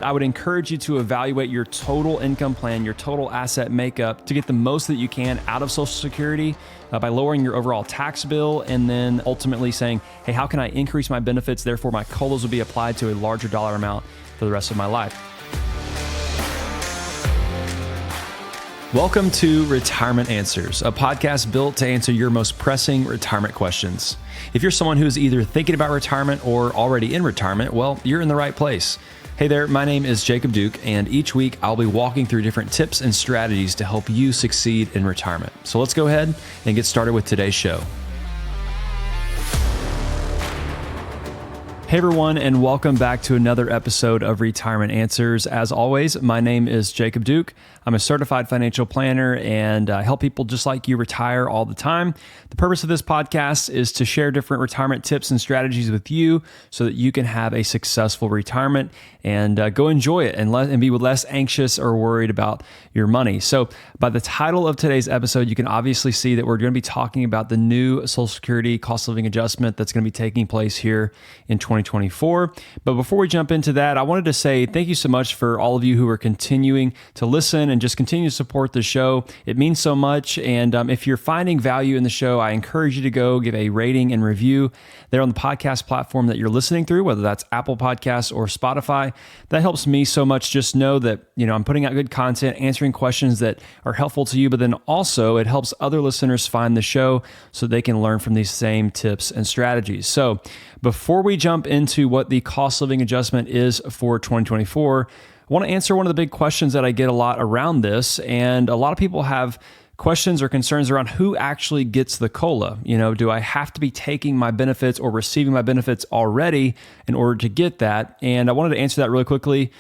I would encourage you to evaluate your total income plan, your total asset makeup to get the most that you can out of Social Security by lowering your overall tax bill, and then ultimately saying, hey, how can I increase my benefits? Therefore, my COLAs will be applied to a larger dollar amount for the rest of my life. Welcome to Retirement Answers, a podcast built to answer your most pressing retirement questions. If you're someone who's either thinking about retirement or already in retirement, well, you're in the right place. Hey there, my name is Jacob Duke, and each week I'll be walking through different tips and strategies to help you succeed in retirement. So let's go ahead and get started with today's show. Hey everyone, and welcome back to another episode of Retirement Answers. As always, my name is Jacob Duke. I'm a certified financial planner and I help people just like you retire all the time. The purpose of this podcast is to share different retirement tips and strategies with you so that you can have a successful retirement and go enjoy it and be less anxious or worried about your money. So by the title of today's episode, you can obviously see that we're going to be talking about the new Social Security cost of living adjustment that's going to be taking place here in 2024. But before we jump into that, I wanted to say thank you so much for all of you who are continuing to listen and just continue to support the show. It means so much. And if you're finding value in the show, I encourage you to go give a rating and review there on the podcast platform that you're listening through, whether that's Apple Podcasts or Spotify. That helps me so much. Just know that, I'm putting out good content, answering questions that are helpful to you, but then also it helps other listeners find the show so they can learn from these same tips and strategies. So before we jump into what the cost of living adjustment is for 2024, I want to answer one of the big questions that I get a lot around this. And a lot of people have questions or concerns around who actually gets the COLA. Do I have to be taking my benefits or receiving my benefits already in order to get that? And I wanted to answer that really quickly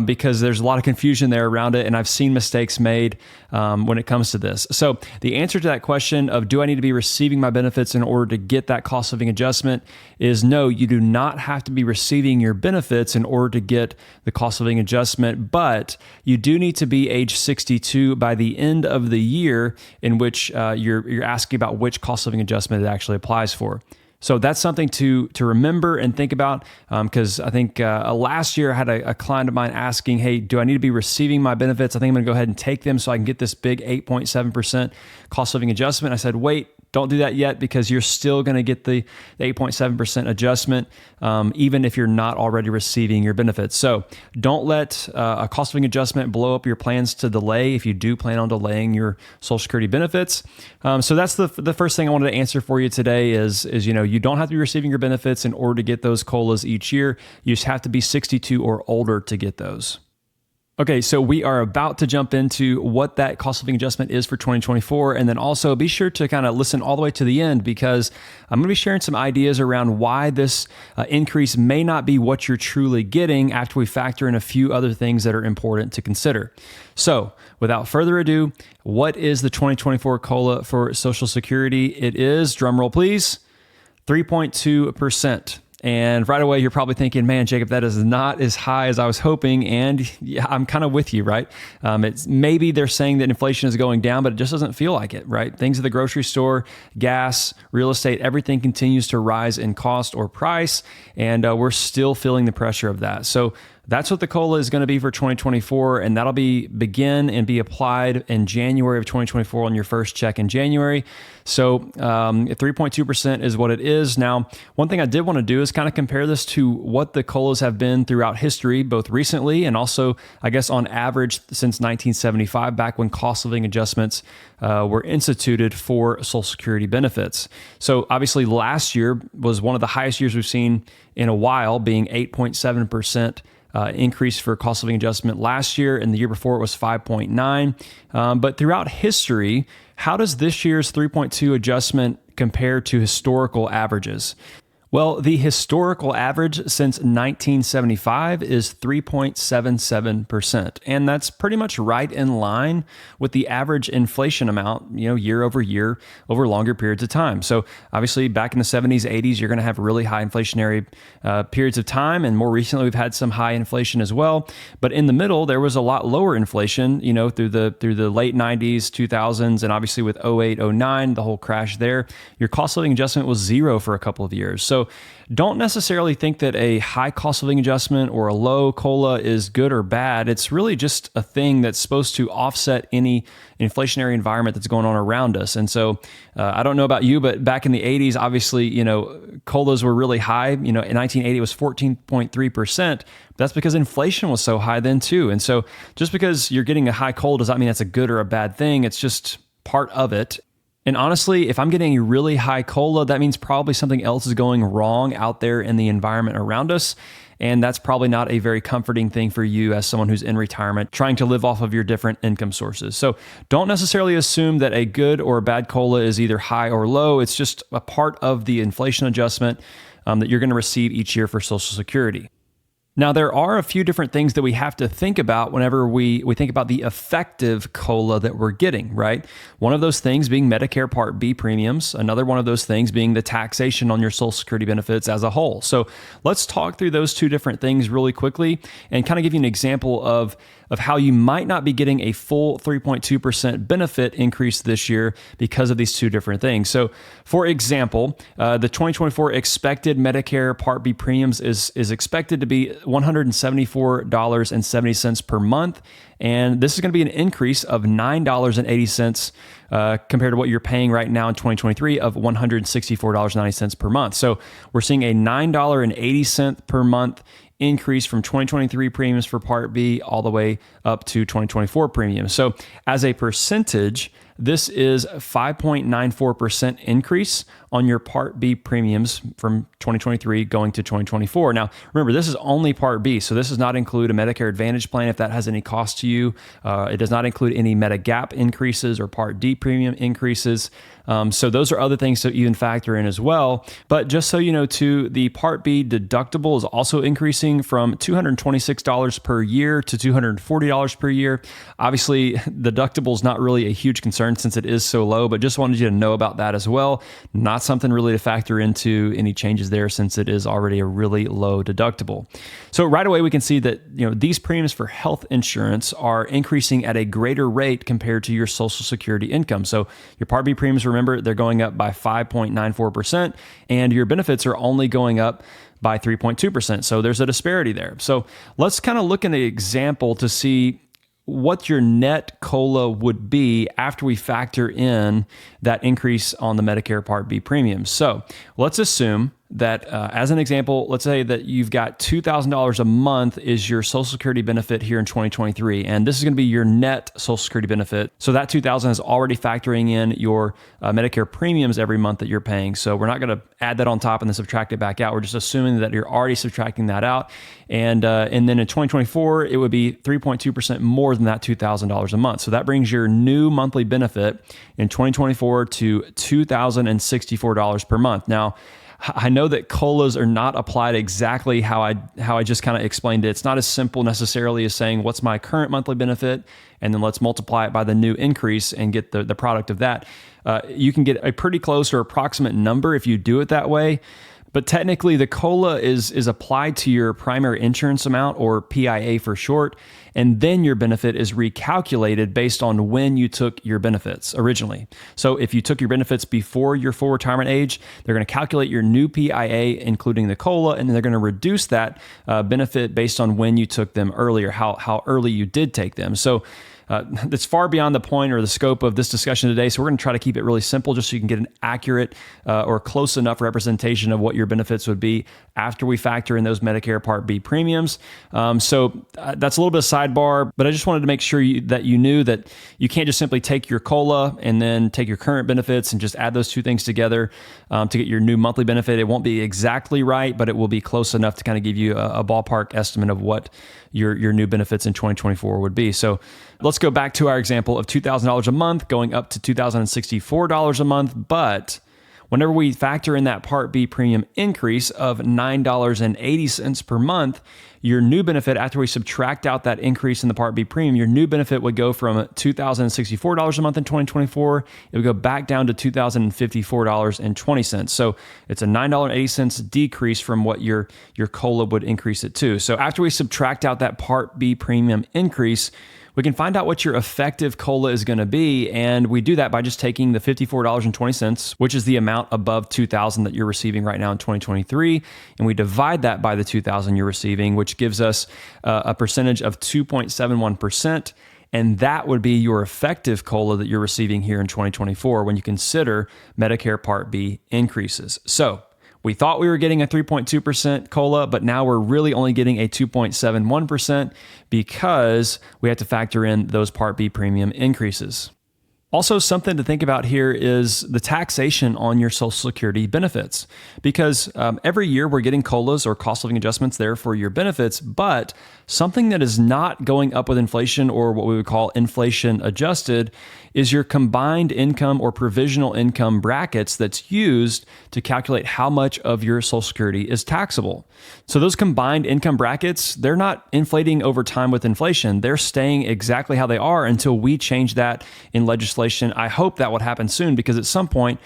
because there's a lot of confusion there around it, and I've seen mistakes made when it comes to this. So the answer to that question of do I need to be receiving my benefits in order to get that cost of living adjustment is no, you do not have to be receiving your benefits in order to get the cost of living adjustment, but you do need to be age 62 by the end of the year in which you're asking about which cost of living adjustment it actually applies for. So that's something to remember and think about because I think last year I had a client of mine asking, hey, do I need to be receiving my benefits? I think I'm going to go ahead and take them so I can get this big 8.7% cost of living adjustment. I said, wait, don't do that yet because you're still going to get the 8.7% adjustment even if you're not already receiving your benefits. So don't let a cost of living adjustment blow up your plans to delay if you do plan on delaying your Social Security benefits. So that's the first thing I wanted to answer for you today is you don't have to be receiving your benefits in order to get those COLAs each year. You just have to be 62 or older to get those. Okay, so we are about to jump into what that cost of living adjustment is for 2024. And then also be sure to kind of listen all the way to the end because I'm going to be sharing some ideas around why this increase may not be what you're truly getting after we factor in a few other things that are important to consider. So without further ado, what is the 2024 COLA for Social Security? It is, drumroll please, 3.2%. And right away, you're probably thinking, man, Jacob, that is not as high as I was hoping. And yeah, I'm kind of with you, right? It's maybe they're saying that inflation is going down, but it just doesn't feel like it, right? Things at the grocery store, gas, real estate, everything continues to rise in cost or price. And we're still feeling the pressure of that. So that's what the COLA is going to be for 2024, and that'll begin and be applied in January of 2024 on your first check in January. So 3.2% is what it is. Now, one thing I did want to do is kind of compare this to what the COLAs have been throughout history, both recently and also, I guess, on average since 1975, back when cost of living adjustments were instituted for Social Security benefits. So obviously last year was one of the highest years we've seen in a while, being 8.7%. Increase for cost of living adjustment last year, and the year before it was 5.9. But throughout history, how does this year's 3.2 adjustment compare to historical averages? Well, the historical average since 1975 is 3.77%, and that's pretty much right in line with the average inflation amount, year over year over longer periods of time. So obviously back in the 70s, 80s, you're going to have really high inflationary periods of time, and more recently we've had some high inflation as well. But in the middle, there was a lot lower inflation, through the late 90s, 2000s, and obviously with 08, 09, the whole crash there, your cost of living adjustment was zero for a couple of years. So So don't necessarily think that a high cost of living adjustment or a low COLA is good or bad. It's really just a thing that's supposed to offset any inflationary environment that's going on around us. And so I don't know about you, but back in the 80s, obviously, COLAs were really high. In 1980, it was 14.3%. That's because inflation was so high then too. And so just because you're getting a high COLA does not mean that's a good or a bad thing. It's just part of it. And honestly, if I'm getting a really high COLA, that means probably something else is going wrong out there in the environment around us. And that's probably not a very comforting thing for you as someone who's in retirement, trying to live off of your different income sources. So don't necessarily assume that a good or a bad COLA is either high or low. It's just a part of the inflation adjustment that you're going to receive each year for Social Security. Now, there are a few different things that we have to think about whenever we think about the effective COLA that we're getting, right? One of those things being Medicare Part B premiums. Another one of those things being the taxation on your Social Security benefits as a whole. So let's talk through those two different things really quickly and kind of give you an example of how you might not be getting a full 3.2% benefit increase this year because of these two different things. So for example, the 2024 expected Medicare Part B premiums is expected to be $174.70 per month. And this is going to be an increase of $9.80 compared to what you're paying right now in 2023 of $164.90 per month. So we're seeing a $9.80 per month increase from 2023 premiums for Part B all the way up to 2024 premiums. So as a percentage, this is 5.94% increase on your Part B premiums from 2023 going to 2024. Now, remember, this is only Part B, so this does not include a Medicare Advantage plan if that has any cost to you. It does not include any Medigap increases or Part D premium increases. So those are other things to even factor in as well. But just so you know, too, the Part B deductible is also increasing from $226 per year to $240 per year. Obviously, deductible is not really a huge concern since it is so low, but just wanted you to know about that as well. Not something really to factor into any changes there since it is already a really low deductible. So right away, we can see that these premiums for health insurance are increasing at a greater rate compared to your Social Security income. So your Part B premiums, remember, they're going up by 5.94%, and your benefits are only going up by 3.2%. So there's a disparity there. So let's kind of look at an example to see what your net COLA would be after we factor in that increase on the Medicare Part B premiums. So let's assume that as an example, let's say that you've got $2,000 a month is your Social Security benefit here in 2023, and this is going to be your net Social Security benefit. So that $2,000 is already factoring in your Medicare premiums every month that you're paying. So we're not going to add that on top and then subtract it back out. We're just assuming that you're already subtracting that out. And then in 2024, it would be 3.2% more than that $2,000 a month. So that brings your new monthly benefit in 2024 to $2,064 per month. Now, I know that COLAs are not applied exactly how I just kind of explained it. It's not as simple necessarily as saying, what's my current monthly benefit? And then let's multiply it by the new increase and get the product of that. You can get a pretty close or approximate number if you do it that way. But technically, the COLA is applied to your primary insurance amount, or PIA for short, and then your benefit is recalculated based on when you took your benefits originally. So if you took your benefits before your full retirement age, they're going to calculate your new PIA, including the COLA, and then they're going to reduce that benefit based on when you took them earlier, how early you did take them. So that's far beyond the point or the scope of this discussion today. So we're going to try to keep it really simple just so you can get an accurate or close enough representation of what your benefits would be after we factor in those Medicare Part B premiums. So that's a little bit of sidebar, but I just wanted to make sure that you knew that you can't just simply take your COLA and then take your current benefits and just add those two things together to get your new monthly benefit. It won't be exactly right, but it will be close enough to kind of give you a ballpark estimate of what your new benefits in 2024 would be. So let's go back to our example of $2,000 a month going up to $2,064 a month. But whenever we factor in that Part B premium increase of $9.80 per month, your new benefit, after we subtract out that increase in the Part B premium, your new benefit would go from $2,064 a month in 2024. It would go back down to $2,054.20. So it's a $9.80 decrease from what your COLA would increase it to. So after we subtract out that Part B premium increase, we can find out what your effective COLA is going to be, and we do that by just taking the $54.20, which is the amount above $2,000 that you're receiving right now in 2023, and we divide that by the $2,000 you're receiving, which gives us a percentage of 2.71%, and that would be your effective COLA that you're receiving here in 2024 when you consider Medicare Part B increases. So we thought we were getting a 3.2% COLA, but now we're really only getting a 2.71% because we have to factor in those Part B premium increases. Also, something to think about here is the taxation on your Social Security benefits, because every year we're getting COLAs or cost of living adjustments there for your benefits, but something that is not going up with inflation, or what we would call inflation adjusted, is your combined income or provisional income brackets that's used to calculate how much of your Social Security is taxable. So those combined income brackets, they're not inflating over time with inflation. They're staying exactly how they are until we change that in legislation. I hope that would happen soon, because at some point,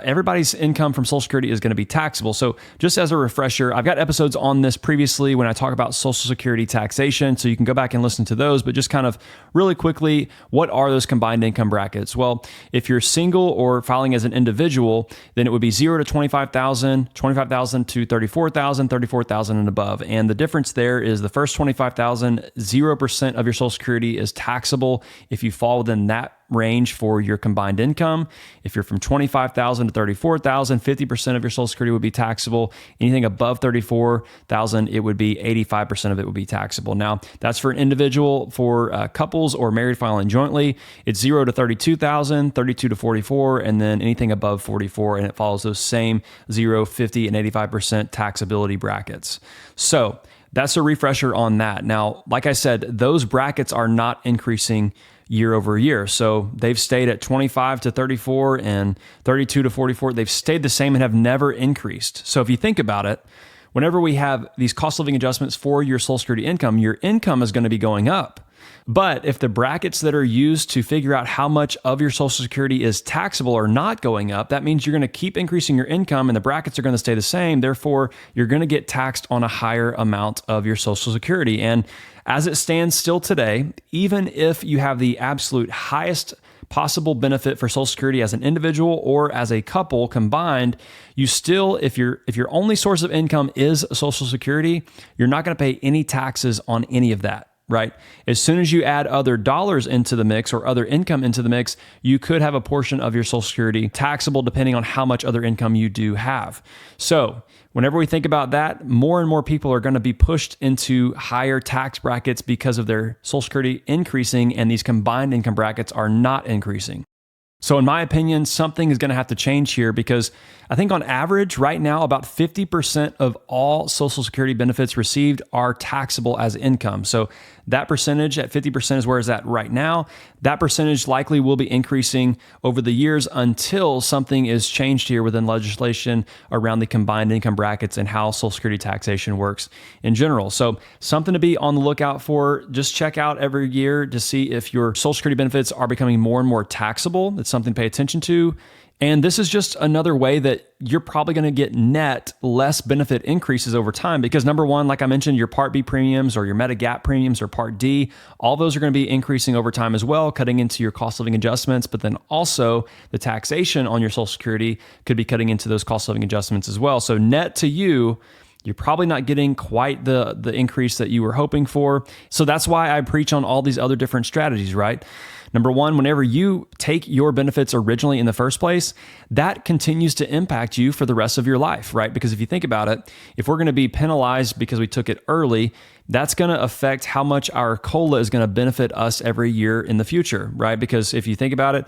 everybody's income from Social Security is going to be taxable. So just as a refresher, I've got episodes on this previously when I talk about Social Security taxation, so you can go back and listen to those. But just kind of really quickly, what are those combined income brackets? Well, if you're single or filing as an individual, then it would be 0 to 25,000, 25,000 to 34,000, 34,000 and above. And the difference there is the first 25,000, 0% of your Social Security is taxable if you fall within that range for your combined income. If you're from 25,000 to 34,000, 50% of your Social Security would be taxable. Anything above 34,000, it would be 85% of it would be taxable. Now, that's for an individual. For couples or married filing jointly, it's 0 to 32,000, 32 to 44, and then anything above 44, and it follows those same 0, 50, and 85% taxability brackets. So that's a refresher on that. Now, like I said, those brackets are not increasing year over year. So they've stayed at 25 to 34 and 32 to 44. They've stayed the same and have never increased. So if you think about it, whenever we have these cost of living adjustments for your Social Security income, your income is going to be going up. But if the brackets that are used to figure out how much of your Social Security is taxable are not going up, that means you're going to keep increasing your income and the brackets are going to stay the same. Therefore, you're going to get taxed on a higher amount of your Social Security. And as it stands still today, even if you have the absolute highest possible benefit for Social Security as an individual or as a couple combined, you still, if your only source of income is Social Security, you're not going to pay any taxes on any of that. Right? As soon as you add other dollars into the mix or other income into the mix, you could have a portion of your Social Security taxable depending on how much other income you do have. So whenever we think about that, more and more people are going to be pushed into higher tax brackets because of their Social Security increasing, and these combined income brackets are not increasing. So in my opinion, something is going to have to change here, because I think on average right now, about 50% of all Social Security benefits received are taxable as income. So that percentage at 50% is where it's at right now. That percentage likely will be increasing over the years until something is changed here within legislation around the combined income brackets and how Social Security taxation works in general. So something to be on the lookout for. Just check out every year to see if your Social Security benefits are becoming more and more taxable. That's something to pay attention to. And this is just another way that you're probably going to get net less benefit increases over time, because number one, like I mentioned, your Part B premiums or your Medigap premiums or Part D, all those are going to be increasing over time as well, cutting into your cost of living adjustments. But then also the taxation on your Social Security could be cutting into those cost of living adjustments as well. So net to you, you're probably not getting quite the increase that you were hoping for. So that's why I preach on all these other different strategies, right? Number one, whenever you take your benefits originally in the first place, that continues to impact you for the rest of your life, right? Because if you think about it, if we're going to be penalized because we took it early, that's going to affect how much our COLA is going to benefit us every year in the future, right? Because if you think about it,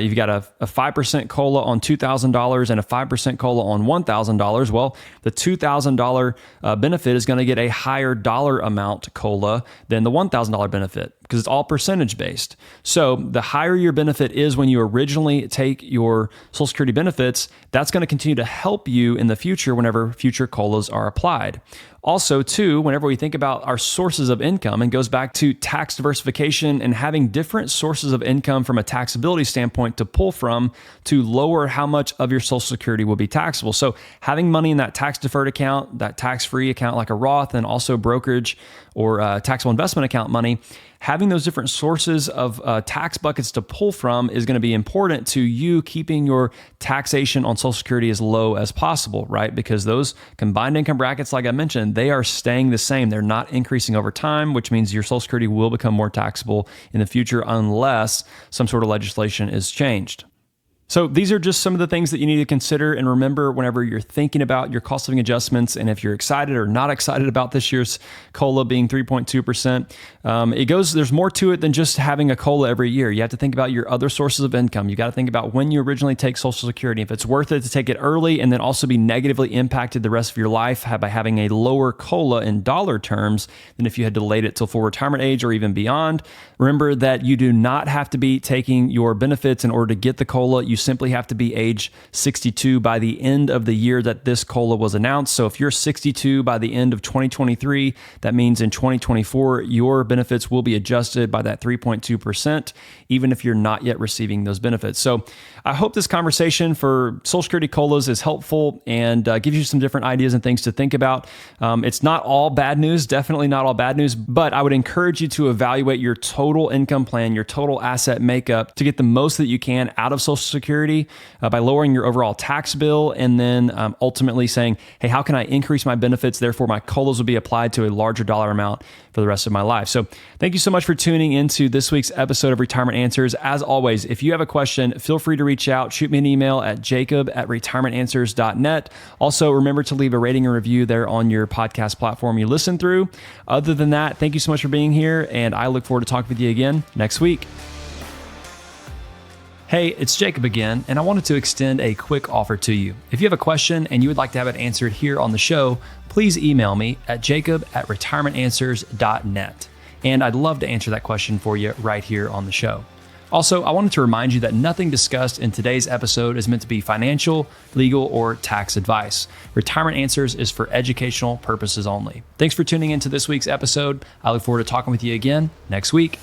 you've got a 5% COLA on $2,000 and a 5% COLA on $1,000. Well, the $2,000 benefit is going to get a higher dollar amount COLA than the $1,000 benefit, because it's all percentage based. So the higher your benefit is when you originally take your Social Security benefits, that's going to continue to help you in the future whenever future COLAs are applied. Also, too, whenever we think about our sources of income, and goes back to tax diversification and having different sources of income from a taxability standpoint to pull from to lower how much of your Social Security will be taxable. So having money in that tax deferred account, that tax-free account like a Roth, and also brokerage or taxable investment account money, having those different sources of tax buckets to pull from is going to be important to you keeping your taxation on Social Security as low as possible, right? Because those combined income brackets, like I mentioned, they are staying the same. They're not increasing over time, which means your Social Security will become more taxable in the future unless some sort of legislation is changed. So these are just some of the things that you need to consider and remember whenever you're thinking about your cost of living adjustments. And if you're excited or not excited about this year's COLA being 3.2%, there's more to it than just having a COLA every year. You have to think about your other sources of income. You got to think about when you originally take Social Security, if it's worth it to take it early and then also be negatively impacted the rest of your life by having a lower COLA in dollar terms than if you had delayed it till full retirement age or even beyond. Remember that you do not have to be taking your benefits in order to get the COLA. You simply have to be age 62 by the end of the year that this COLA was announced. So if you're 62 by the end of 2023, that means in 2024, your benefits will be adjusted by that 3.2%, even if you're not yet receiving those benefits. So I hope this conversation for Social Security COLAs is helpful and gives you some different ideas and things to think about. It's not all bad news, definitely not all bad news, but I would encourage you to evaluate your total income plan, your total asset makeup to get the most that you can out of Social Security by lowering your overall tax bill, and then ultimately saying, hey, how can I increase my benefits? Therefore, my COLAs will be applied to a larger dollar amount for the rest of my life. So thank you so much for tuning into this week's episode of Retirement Answers. As always, if you have a question, feel free to reach out. Shoot me an email at jacob@retirementanswers.net. Also, remember to leave a rating and review there on your podcast platform you listen through. Other than that, thank you so much for being here, and I look forward to talking with you again next week. Hey, it's Jacob again, and I wanted to extend a quick offer to you. If you have a question and you would like to have it answered here on the show, please email me at jacob@retirementanswers.net. And I'd love to answer that question for you right here on the show. Also, I wanted to remind you that nothing discussed in today's episode is meant to be financial, legal, or tax advice. Retirement Answers is for educational purposes only. Thanks for tuning into this week's episode. I look forward to talking with you again next week.